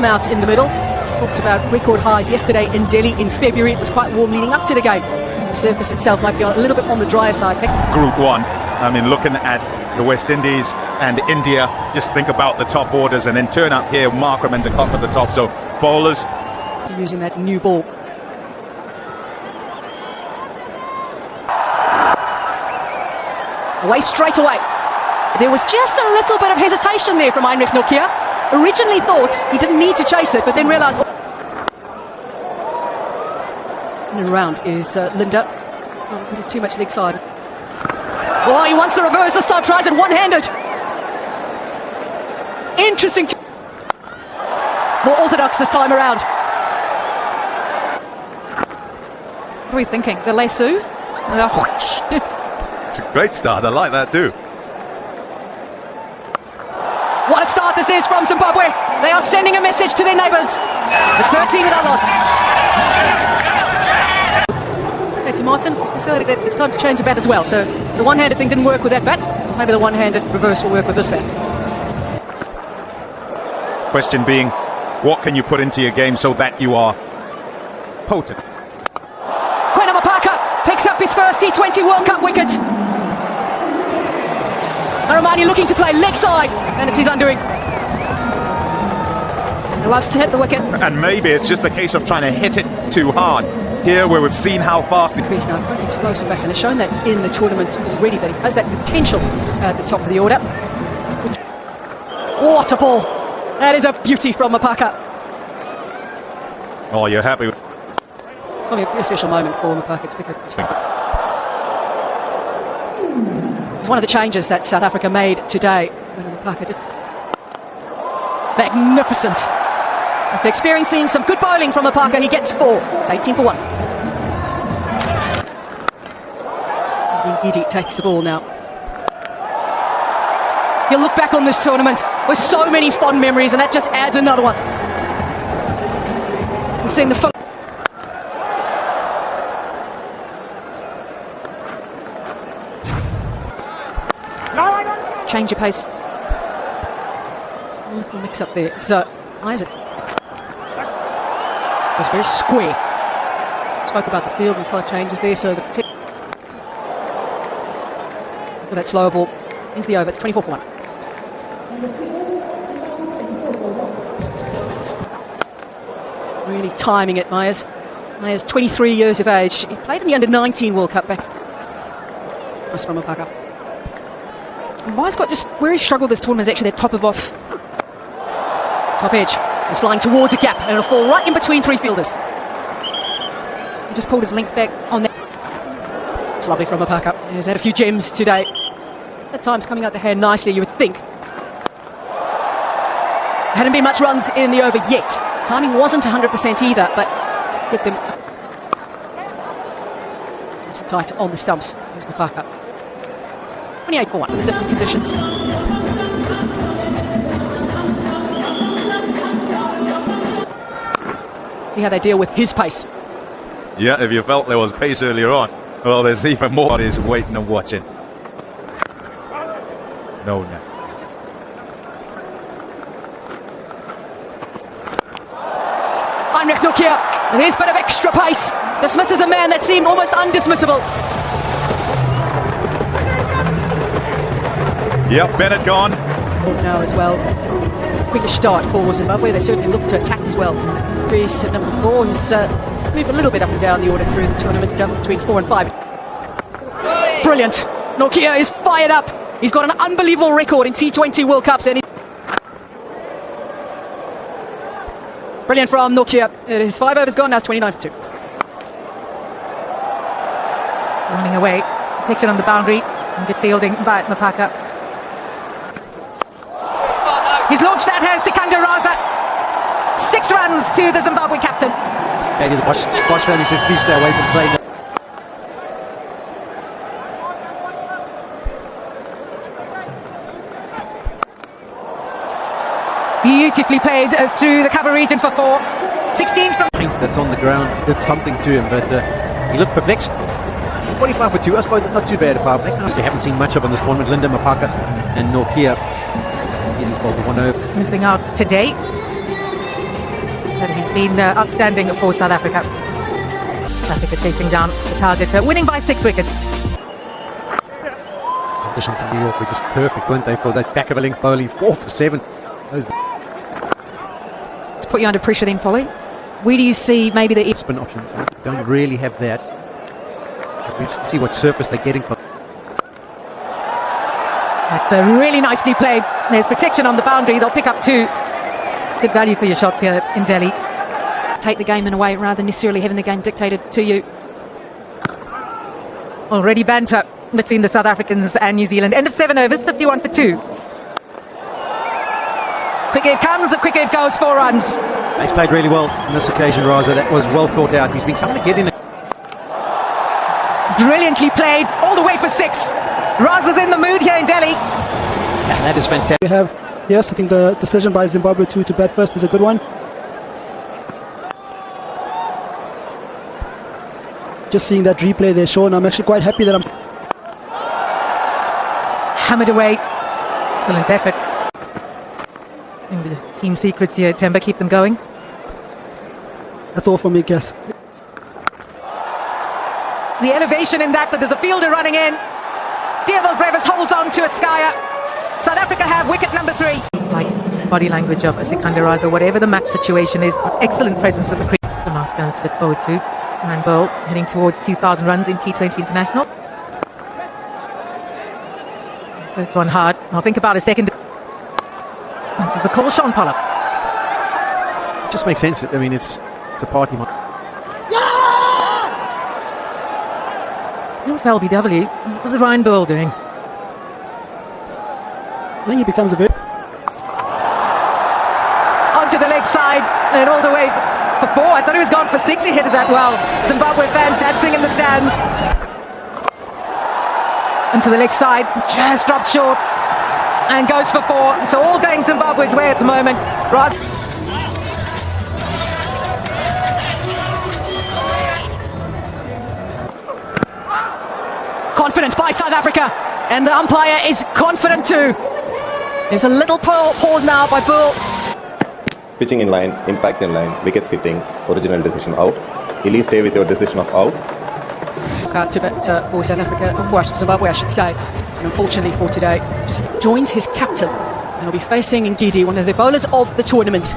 Out in the middle. Talked about record highs yesterday in Delhi in February. It was quite warm leading up to the game. The surface itself might be a little bit on the drier side. Group 1, I mean, looking at the West Indies and India, just think about the top orders and then turn up here, Markram and de Kock at the top. So bowlers using that new ball. Away straight away. There was just a little bit of hesitation there from Heinrich Nokia. Originally thought he didn't need to chase it, but then realised. And around is Linda. Oh, a little too much leg side. Oh, he wants the reverse. This time tries it one-handed. Interesting. More orthodox this time around. What are we thinking? The lasso? It's a great start. I like that too. What a start this is from Zimbabwe. They are sending a message to their neighbours. It's 13 without loss. Okay, to Martin, it's decided that it's time to change the bat as well. So the one-handed thing didn't work with that bat. Maybe the one-handed reverse will work with this bat. Question being, what can you put into your game so that you are potent? Mapaka picks up his first T20 World Cup wicket. Naramani looking to play leg side, and it's his undoing. He loves to hit the wicket. And maybe it's just a case of trying to hit it too hard. Here, where we've seen how fast the crease now, quite an explosive bat, and has shown that in the tournament already, that he has that potential at the top of the order. What a ball! That is a beauty from Mapaka. Oh, you're happy with... Probably a special moment for Mapaka to pick up his finger. It's one of the changes that South Africa made today when Mapaka did. Magnificent. After experiencing some good bowling from Mapaka, he gets 4. It's 18 for 1. Ngidi takes the ball now. He'll look back on this tournament with so many fond memories, and that just adds another one. We're seeing the change of pace. Just a little mix up there. So Isaac was very square. Spoke about the field and slight changes there. So the for that slower ball into the over. It's 24 for 1. Really timing it, Myers. Myers, 23 years of age. He played in the Under-19 World Cup back. That's from Mapaka. Myers got just where he struggled this tournament is actually the top edge. He's flying towards a gap, and it'll fall right in between 3 fielders. He just pulled his length back on that. It's lovely from Mapaka. He's had a few gems today. At times coming out the hand nicely, you would think. Hadn't been much runs in the over yet. Timing wasn't 100% either, but hit them. Nice and tight on the stumps. Here's Mapaka. 28 for 1 with the different conditions. See how they deal with his pace. Yeah, if you felt there was pace earlier on, well, there's even more bodies waiting and watching. No net. Heinrich Nokia with his bit of extra pace dismisses a man that seemed almost undismissible. Yep, Bennett gone. Now as well. Quicker start for Zimbabwe. They certainly look to attack as well. Reese at number 4. He's moved a little bit up and down the order through the tournament, down between 4 and 5. Brilliant. Nokia is fired up. He's got an unbelievable record in T20 World Cups. And brilliant from Nokia. His 5 overs gone, now it's 29 for 2. Running away. Takes it on the boundary. And good fielding by Mapaka. He's launched that here, Sikandar Raza. 6 runs to the Zimbabwe captain. Maybe the Bosch family says, please stay away from saying that. Beautifully played through the cover region for 4. 16 from... That's on the ground did something to him, but he looked perplexed. 45 for 2, I suppose it's not too bad a power play. You haven't seen much of in this tournament. Linda, Mapaka and Nokia. He's bowled the 1 over. Missing out today. But he's been outstanding for South Africa. South Africa chasing down the target, winning by 6 wickets. Conditions in New York were just perfect, weren't they, for that back of a length bowling, 4 for 7. To put you under pressure then, Polly, where do you see maybe the spin options? We don't really have that. But we just see what surface they're getting from. That's a really nicely played. There's protection on the boundary. They'll pick up 2. Good value for your shots here in Delhi. take the game in a way rather than necessarily having the game dictated to you? Already banter between the South Africans and New Zealand. End of 7 overs, 51 for 2. Quick hit comes, the quick hit goes, 4 runs. He's played really well on this occasion, Raza. That was well thought out. He's been coming to get in it. Brilliantly played, all the way for 6. Raza's in the mood here in Delhi. And that is fantastic. We have, yes, I think the decision by Zimbabwe to bat first is a good one. Just seeing that replay there, Sean, I'm actually quite happy that I'm... Hammered away. Excellent effort. In the team secrets here, Temba, keep them going. That's all for me, Guess. The elevation in that, but there's a fielder running in. Devil Brevis holds on to Askaya. South Africa have wicket number 3. It's like body language of Sikandar Raza, whatever the match situation is. Excellent presence at the crease. The last dance with 0-2. And Bowl heading towards 2,000 runs in T20 International. First one hard. I'll think about a second. This is the call, Sean Pollard. It just makes sense. I mean, it's a party. Here's LBW. What was Ryan Bowl doing? I think he becomes a bit... Onto the leg side and all the way for 4. I thought he was gone for 6. He hit it that well. Zimbabwe fans dancing in the stands. Onto the leg side, just drops short and goes for 4. So all going Zimbabwe's way at the moment. Confident by South Africa, and the umpire is confident too. There's a little pause now by Bull. Pitching in line, impact in line, wicket sitting, original decision out. Illy, stay with your decision of out. To bat for South Africa, for Zimbabwe I should say, and unfortunately for today, just joins his captain. And he'll be facing Ngidi, one of the bowlers of the tournament.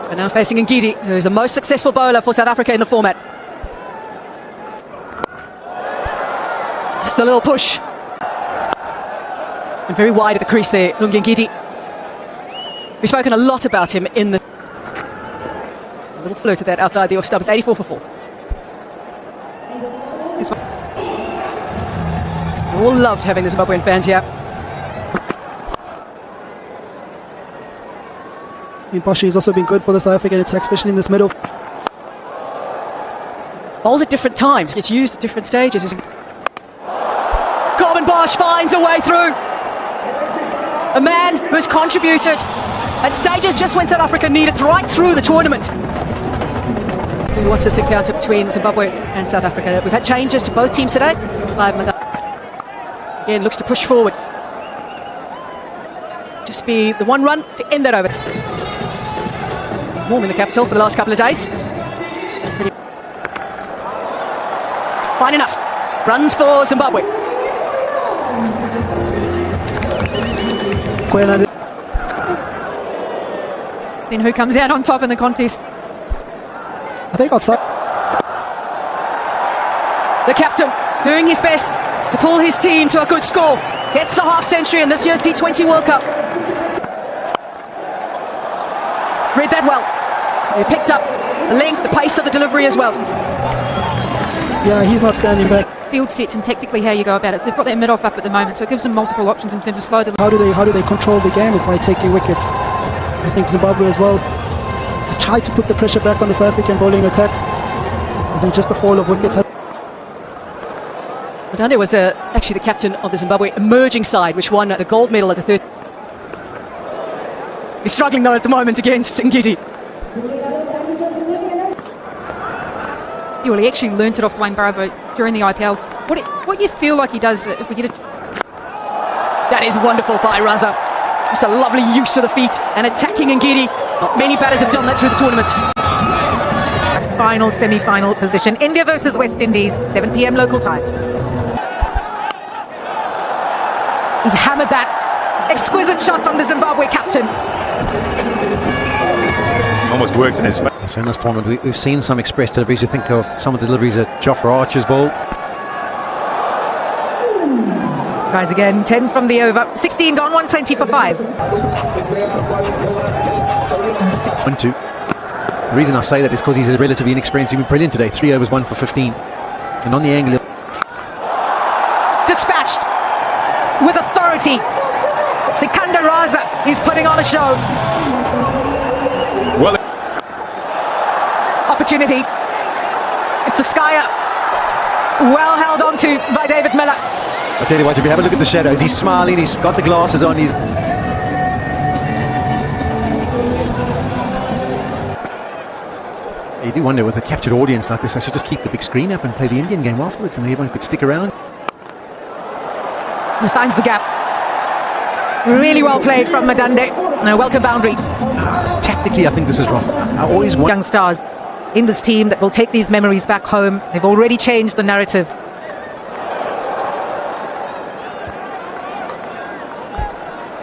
But now facing Ngidi, who is the most successful bowler for South Africa in the format. Just a little push. And very wide at the crease there, Lungi Ngidi. We've spoken a lot about him in the... A little flirt at that outside the off stump. It's 84 for 4. We all loved having the Zimbabwean fans here. I mean, Boshi has also been good for the South African attack, especially in this middle. Bowls at different times, gets used at different stages. Corbin Bosch finds a way through. A man who's contributed at stages just when South Africa needed right through the tournament. What's this encounter between Zimbabwe and South Africa? We've had changes to both teams today. Again, looks to push forward. Just be the 1 run to end that over. Warm in the capital for the last couple of days. Fine enough. Runs for Zimbabwe. Then who comes out on top in the contest? I think outside. The captain doing his best to pull his team to a good score. Gets a half century in this year's T20 World Cup. Read that well. He picked up the length, the pace of the delivery as well. Yeah, he's not standing back. Field sets and tactically how you go about it. So they've got their mid-off up at the moment, so it gives them multiple options in terms of slow delivery. How do they control the game is by taking wickets. I think Zimbabwe as well tried to put the pressure back on the South African bowling attack. I think just the fall of wickets. Madande was actually the captain of the Zimbabwe emerging side, which won the gold medal at the third. He's struggling though at the moment against Ngidi. Well, he actually learnt it off Dwayne Bravo during the IPL. What do you feel like he does if we get it? That is wonderful by Raza. Just a lovely use of the feet and attacking Ngidi. Not many batters have done that through the tournament. Final semi-final position. India versus West Indies, 7 p.m. local time. He's hammered that. Exquisite shot from the Zimbabwe captain. Almost works in his favor. So in this tournament, we've seen some express deliveries. You think of some of the deliveries at Jofra Archer's ball. Tries again, 10 from the over. 16 gone, 120 for 5. 1-2. The reason I say that is because he's relatively inexperienced. He's been brilliant today. 3 overs, 1 for 15. And on the angle... Dispatched with authority. Sikandar Raza is putting on a show. Well, Opportunity. It's a Skyer. Well held on to by David Miller. I'll tell you what, if you have a look at the shadows, he's smiling, he's got the glasses on, he's... You do wonder, with a captured audience like this, they should just keep the big screen up and play the Indian game afterwards, and everyone could stick around. He finds the gap. Really well played from Madande. No, welcome boundary. Tactically, I think this is wrong. I always want... Young stars in this team that will take these memories back home. They've already changed the narrative.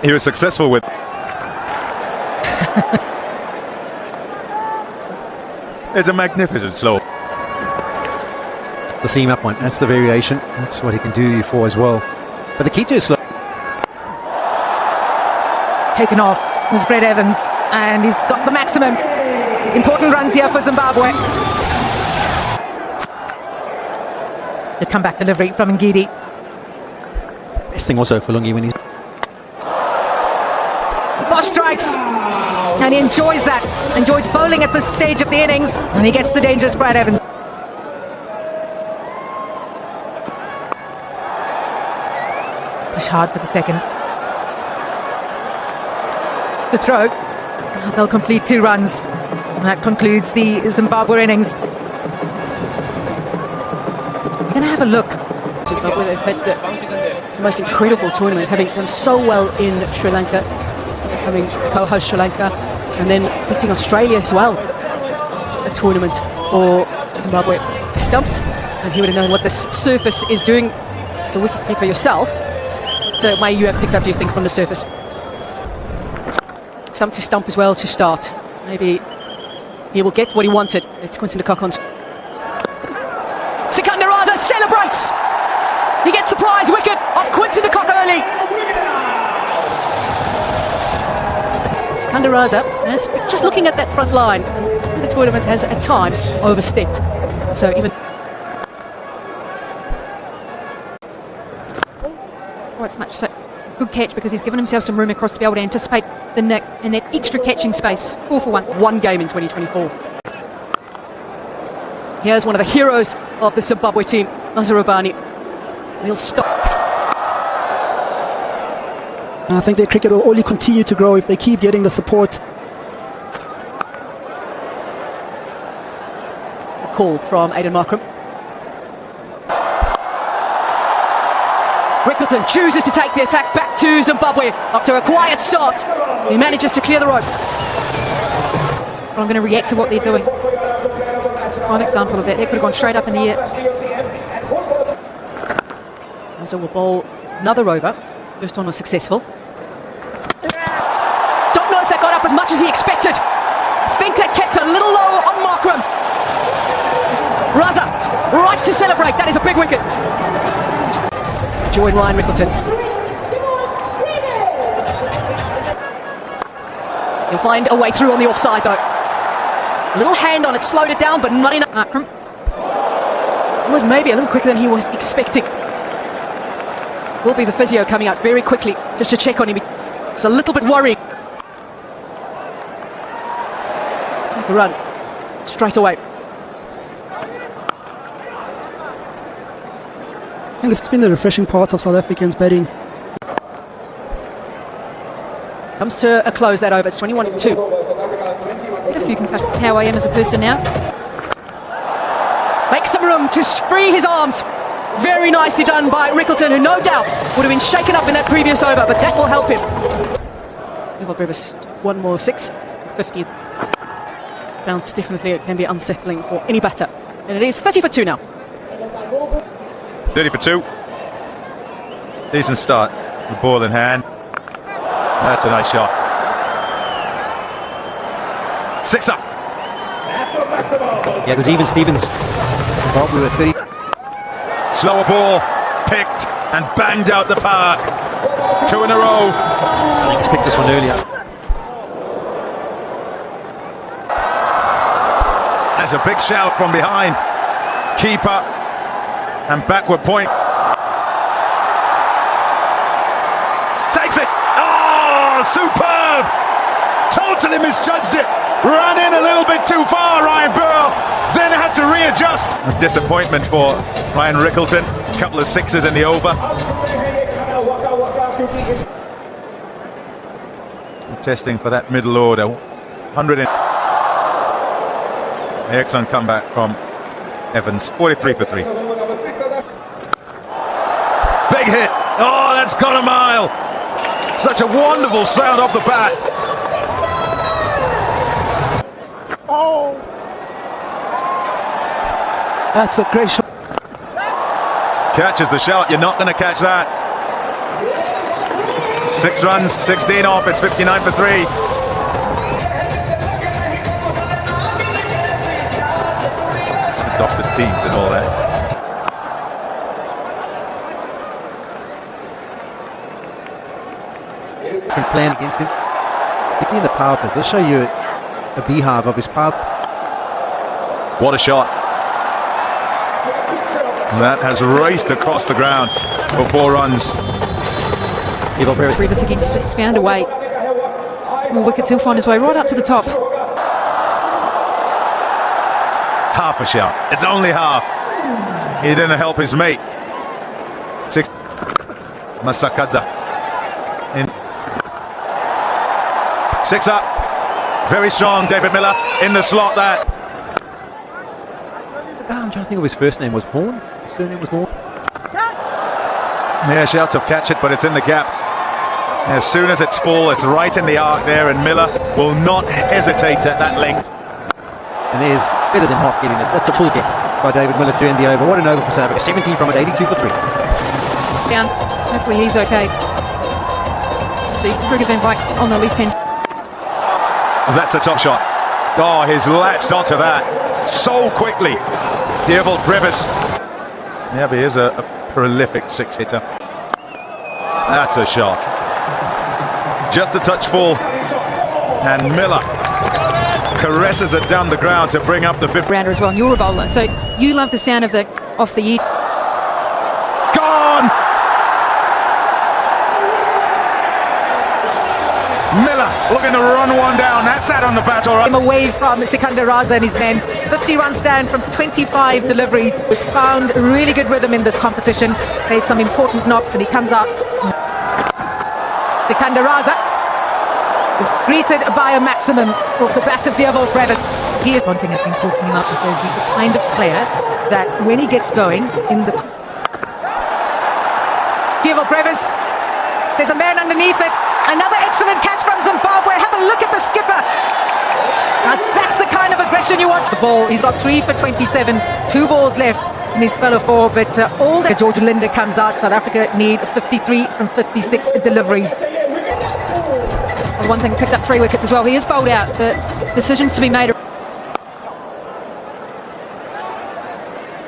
he was successful with... It's a magnificent slow. That's the seam up one. That's the variation. That's what he can do you for as well. But the key to his slow... Taken off is Brett Evans, and he's got the maximum. Important runs here for Zimbabwe. The comeback delivery from Ngidi. Best thing also for Lungi when he's... Boss strikes, and he enjoys that. Enjoys bowling at this stage of the innings, and he gets the dangerous Brett Evans. Push hard for the second. The throw. They'll complete 2 runs. And that concludes the Zimbabwe innings. We're going to have a look. Zimbabwe, they've had it's the most incredible tournament, having done so well in Sri Lanka, having co-host Sri Lanka, and then beating Australia as well. A tournament for Zimbabwe. Stumps, and he would have known what this surface is doing as a wicketkeeper yourself. So, may you have picked up, do you think, from the surface? Some to stump as well to start. Maybe he will get what he wanted. It's Quinton de Kock on. Sikandar Raza celebrates! He gets the prize wicket off Quinton de Kock early. Sikandar Raza, just looking at that front line, the tournament has at times overstepped. So even... Oh, it's much so. Good catch, because he's given himself some room across the field to anticipate the nick and that extra catching space. 4 for 1. One game in 2024. Here's one of the heroes of the Zimbabwe team, Nazar Rabani. He'll stop. And I think their cricket will only continue to grow if they keep getting the support. A call from Aidan Markram. Rickleton chooses to take the attack back to Zimbabwe after a quiet start. He manages to clear the rope. But I'm going to react to what they're doing. Prime example of that. That could have gone straight up in the air. So we'll bowl another over. First one was successful. Don't know if that got up as much as he expected. I think that kept a little low on Markram. Raza, right to celebrate. That is a big wicket. Join Ryan Rickleton. He'll find a way through on the offside though. A little hand on it, slowed it down, but not enough. Markram. It was maybe a little quicker than he was expecting. Will be the physio coming out very quickly just to check on him. It's a little bit worrying. Take a run straight away. I think this has been the refreshing part of South Africans batting. Comes to a close that over. It's 21-2. Get a few concussed. How I am as a person now. Makes some room to free his arms. Very nicely done by Rickleton, who no doubt would have been shaken up in that previous over, but that will help him. Neville Brevis, just one more 6. 50. Bounce definitely, it can be unsettling for any batter. And it is 30 for 2 now. 30 for 2. Decent start. The ball in hand. That's a nice shot. Sixer. Yeah, it was even Stevens. Zimbabwe with 30. Slower ball. Picked and banged out the park. 2 in a row. I think he's picked this one earlier. There's a big shout from behind. Keeper and backward point. Takes it. Oh, superb! Totally misjudged it. Ran in a little bit too far, Ryan Burl. Then had to readjust. A disappointment for Ryan Rickleton. A couple of sixes in the over. Testing for that middle order. 100 in. Excellent comeback from Evans. 43 for 3. Big hit. Oh, that's gone a mile. Such a wonderful sound off the bat. Oh! That's a great shot. Catches the shot. You're not going to catch that. 6 runs, 16 off. It's 59 for 3. Adopted teams and all that. Different plan against him, particularly in the power plays. They'll show you a beehive of his power. What a shot. That has raced across the ground for 4 runs. Brevis against 6, found a way. More wickets, he'll find his way right up to the top. Half a shot. It's only half. He didn't help his mate. 6. Masakadza. In. 6 up. Very strong, David Miller in the slot. That. There's a guy, I'm trying to think of his first name was Horn. His surname was Horn. Yeah, shouts of catch it, but it's in the gap. As soon as it's full, it's right in the arc there, and Miller will not hesitate at that length. And there's better than half getting it. That's a full get by David Miller to end the over. What an over for South Africa. 17 from it, 82 for 3. Down. Hopefully he's okay. Kruger van Wyk on the left hand. That's a top shot. Oh, he's latched onto that so quickly. Devil Brevis. Yeah, but he is a prolific 6-hitter. That's a shot. Just a touch full. And Miller caresses it down the ground to bring up the 5th Rounder as well, and you're a bowler, so you love the sound of the off the ear. Gone! Miller looking to run one down. That's that on the bat, all right. Him away from Sikandar Raza and his men. 50 runs down from 25 deliveries. Has found really good rhythm in this competition. Made some important knocks, and he comes up. Sikandar Raza is greeted by a maximum off the bat of Devil Brevis. He is Ponting has been talking about this as he's the kind of player that when he gets going in the Devil Brevis, there's a man underneath it. Another excellent catch from Zimbabwe. Have a look at the skipper. Now that's the kind of aggression you want. The ball, he's got 3 for 27, 2 balls left in his spell of 4, but all that George Linder comes out. South Africa need 53 from 56 deliveries. Well, one thing, picked up 3 wickets as well. He is bowled out. The decisions to be made.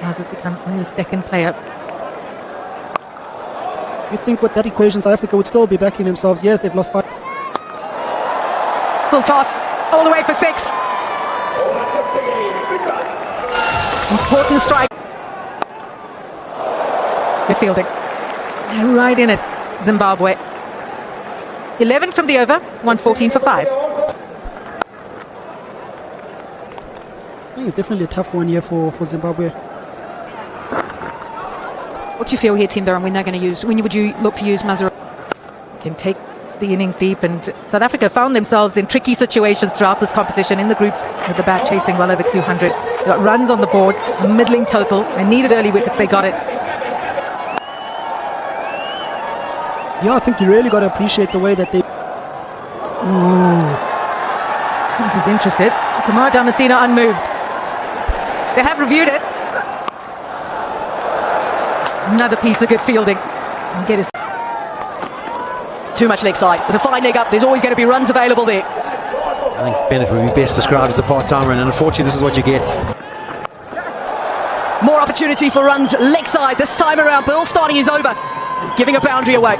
Has become only the 2nd player. You'd think with that equation, South Africa would still be backing themselves. Yes, they've lost 5. Full toss, all the way for 6. Important strike. Good fielding. And right in it, Zimbabwe. 11 from the over, 114 for 5. I think it's definitely a tough one here for Zimbabwe. What do you feel here, Timber, and when they're going to use? When would you look to use Mazur? Can take the innings deep, and South Africa found themselves in tricky situations throughout this competition in the groups with the bat chasing well over 200. They got runs on the board, a middling total. They needed early wickets, they got it. Yeah, I think you really got to appreciate the way that they... This is interested. Kamar Damasina unmoved. They have reviewed it. Another piece of good fielding. And get his Too much leg side. With a fine leg up, there's always going to be runs available there. I think Bennett would be best described as a part-timer, and unfortunately this is what you get. More opportunity for runs leg side this time around. Bill starting his over and giving a boundary away.